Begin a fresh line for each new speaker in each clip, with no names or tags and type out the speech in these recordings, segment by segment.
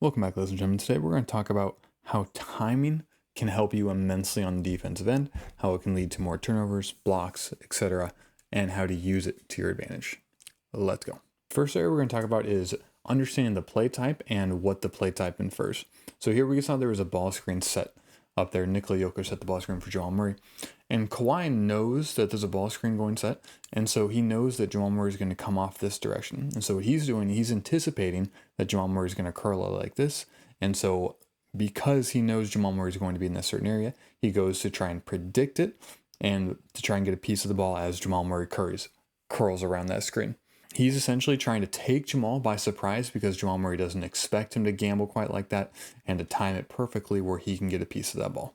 Welcome back, ladies and gentlemen. Today we're going to talk about how timing can help you immensely on the defensive end, how it can lead to more turnovers, blocks, etc., and how to use it to your advantage. Let's go. First area we're going to talk about is understanding the play type and what the play type infers. So here we saw there was a ball screen set up there. Nikola Jokic set the ball screen for Jamal Murray. And Kawhi knows that there's a ball screen going set. And so he knows that Jamal Murray is going to come off this direction. And so what he's doing, he's anticipating that Jamal Murray is going to curl it like this. And so because he knows Jamal Murray is going to be in this certain area, he goes to try and predict it and to try and get a piece of the ball as Jamal Murray curls around that screen. He's essentially trying to take Jamal by surprise because Jamal Murray doesn't expect him to gamble quite like that and to time it perfectly where he can get a piece of that ball.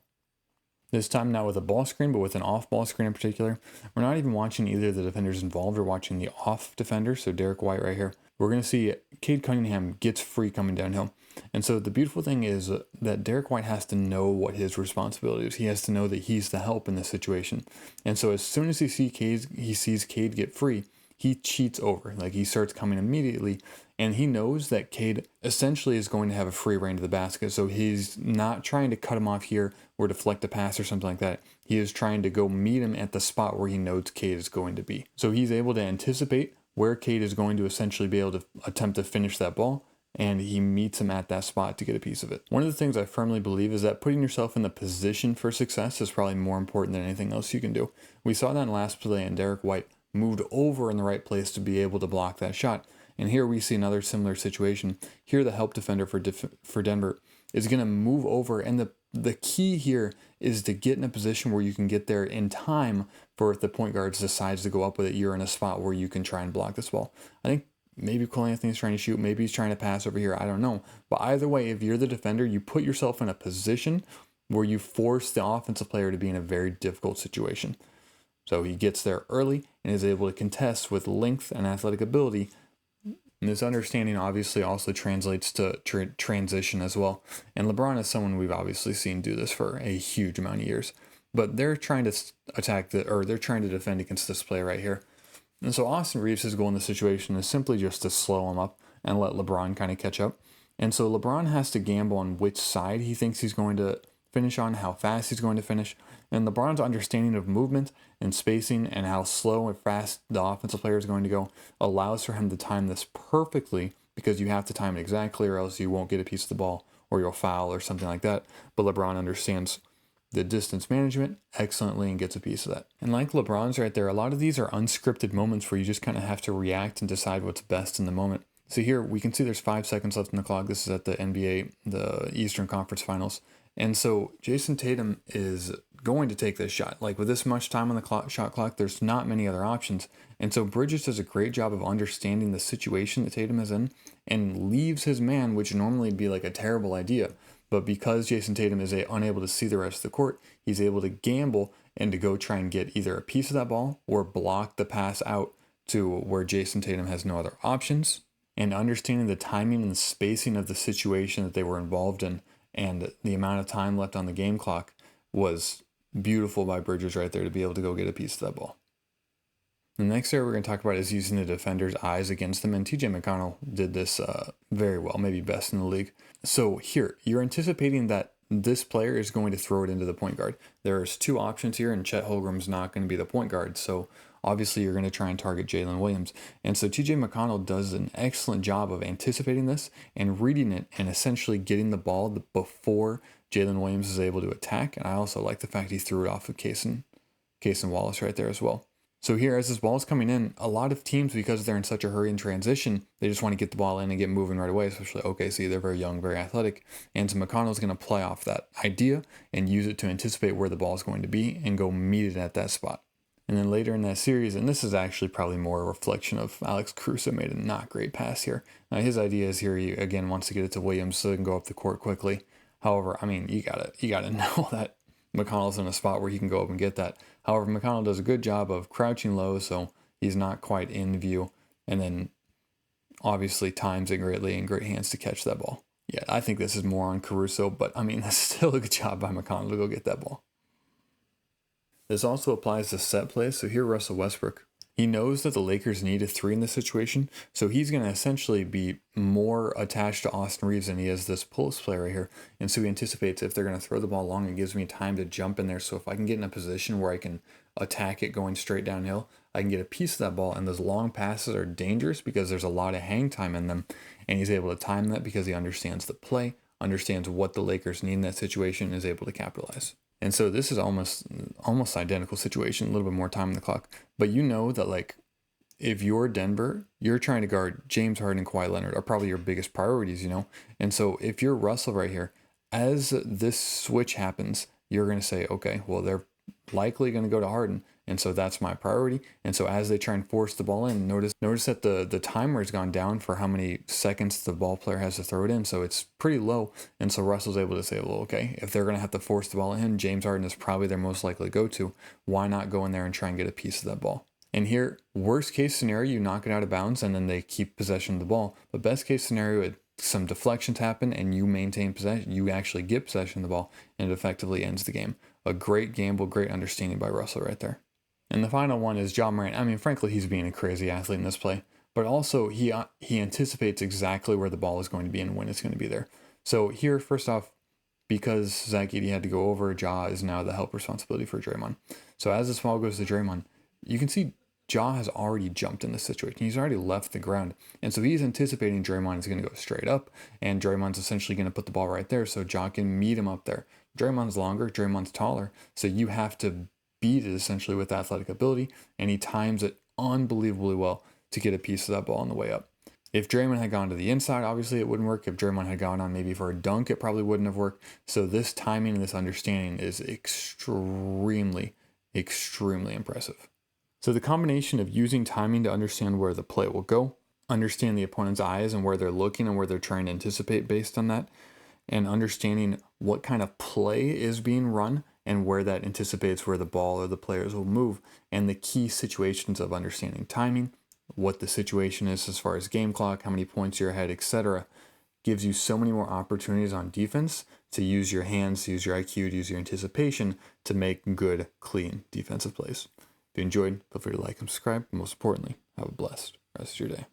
This time not with a ball screen, but with an off ball screen in particular. We're not even watching either of the defenders involved. We're watching the off defender, so Derrick White right here. We're going to see Cade Cunningham gets free coming downhill. And so the beautiful thing is that Derrick White has to know what his responsibility is. He has to know that he's the help in this situation. And so as soon as he sees Cade get free, he cheats over. Like he starts coming immediately, and he knows that Cade essentially is going to have a free reign to the basket. So he's not trying to cut him off here or deflect a pass or something like that. He is trying to go meet him at the spot where he knows Cade is going to be. So he's able to anticipate where Cade is going to essentially be able to attempt to finish that ball, and he meets him at that spot to get a piece of it. One of the things I firmly believe is that putting yourself in the position for success is probably more important than anything else you can do. We saw that in last play, and Derrick White moved over in the right place to be able to block that shot. And here we see another similar situation. Here the help defender for Denver is going to move over, and the key here is to get in a position where you can get there in time for if the point guard decides to go up with it, you're in a spot where you can try and block this ball. I think maybe Cole Anthony's trying to shoot, maybe he's trying to pass over here, I don't know. But either way, if you're the defender, you put yourself in a position where you force the offensive player to be in a very difficult situation. So he gets there early and is able to contest with length and athletic ability. And this understanding obviously also translates to transition as well. And LeBron is someone we've obviously seen do this for a huge amount of years. But they're trying to they're trying to defend against this play right here. And so Austin Reeves' goal in this situation is simply just to slow him up and let LeBron kind of catch up. And so LeBron has to gamble on which side he thinks he's going to finish on, how fast he's going to finish. And LeBron's understanding of movement and spacing and how slow and fast the offensive player is going to go allows for him to time this perfectly, because you have to time it exactly or else you won't get a piece of the ball or you'll foul or something like that. But LeBron understands the distance management excellently and gets a piece of that. And like LeBron's right there, a lot of these are unscripted moments where you just kind of have to react and decide what's best in the moment. So here we can see there's 5 seconds left in the clock. This is at the NBA, the Eastern Conference Finals. And so Jason Tatum is going to take this shot. Like with this much time on the shot clock, there's not many other options. And so Bridges does a great job of understanding the situation that Tatum is in and leaves his man, which normally would be like a terrible idea. But because Jason Tatum is unable to see the rest of the court, he's able to gamble and to go try and get either a piece of that ball or block the pass out to where Jason Tatum has no other options. And understanding the timing and the spacing of the situation that they were involved in and the amount of time left on the game clock was beautiful by Bridges right there to be able to go get a piece of that ball. The next area we're going to talk about is using the defender's eyes against them, and TJ McConnell did this very well, maybe best in the league. So here, you're anticipating that this player is going to throw it into the point guard. There's 2 options here, and Chet Holmgren's not going to be the point guard, so obviously you're going to try and target Jalen Williams. And so TJ McConnell does an excellent job of anticipating this and reading it and essentially getting the ball before Jalen Williams is able to attack. And I also like the fact he threw it off of Cason Wallace right there as well. So here, as this ball is coming in, a lot of teams, because they're in such a hurry in transition, they just want to get the ball in and get moving right away, especially OKC. They're very young, very athletic. And so McConnell's going to play off that idea and use it to anticipate where the ball is going to be and go meet it at that spot. And then later in that series, and this is actually probably more a reflection of Alex Caruso made a not great pass here. Now his idea is here, he again wants to get it to Williams so he can go up the court quickly. However, I mean, you gotta know that McConnell's in a spot where he can go up and get that. However, McConnell does a good job of crouching low, so he's not quite in view, and then obviously times it greatly and great hands to catch that ball. Yeah, I think this is more on Caruso, but I mean, that's still a good job by McConnell to go get that ball. This also applies to set plays. So here Russell Westbrook He knows that the Lakers need a 3 in this situation, so he's going to essentially be more attached to Austin Reeves than he is this post player right here. And so he anticipates if they're going to throw the ball long, it gives me time to jump in there. So if I can get in a position where I can attack it going straight downhill, I can get a piece of that ball. And those long passes are dangerous because there's a lot of hang time in them. And he's able to time that because he understands the play, understands what the Lakers need in that situation, and is able to capitalize. And so this is almost identical situation, a little bit more time on the clock. But you know that, like, if you're Denver, you're trying to guard James Harden and Kawhi Leonard are probably your biggest priorities, you know? And so if you're Russell right here, as this switch happens, you're going to say, okay, well, they're likely going to go to Harden. And so that's my priority. And so as they try and force the ball in, notice that the timer has gone down for how many seconds the ball player has to throw it in. So it's pretty low. And so Russell's able to say, well, okay, if they're going to have to force the ball in, James Harden is probably their most likely go-to. Why not go in there and try and get a piece of that ball? And here, worst case scenario, you knock it out of bounds and then they keep possession of the ball. But best case scenario, some deflections happen and you maintain possession. You actually get possession of the ball and it effectively ends the game. A great gamble, great understanding by Russell right there. And the final one is Ja Morant. I mean, frankly, he's being a crazy athlete in this play, but also he anticipates exactly where the ball is going to be and when it's going to be there. So here, first off, because Zach Edey had to go over, Ja is now the help responsibility for Draymond. So as this ball goes to Draymond, you can see Ja has already jumped in this situation. He's already left the ground. And so he's anticipating Draymond is going to go straight up, and Draymond's essentially going to put the ball right there so Ja can meet him up there. Draymond's longer, Draymond's taller, so you have to beat it essentially with athletic ability, and he times it unbelievably well to get a piece of that ball on the way up. If Draymond had gone to the inside, obviously it wouldn't work. If Draymond had gone on maybe for a dunk, it probably wouldn't have worked. So this timing and this understanding is extremely, extremely impressive. So the combination of using timing to understand where the play will go, understand the opponent's eyes and where they're looking and where they're trying to anticipate based on that, and understanding what kind of play is being run and where that anticipates where the ball or the players will move, and the key situations of understanding timing, what the situation is as far as game clock, how many points you're ahead, etc., gives you so many more opportunities on defense to use your hands, to use your IQ, to use your anticipation to make good, clean defensive plays. If you enjoyed, feel free to like and subscribe. But most importantly, have a blessed rest of your day.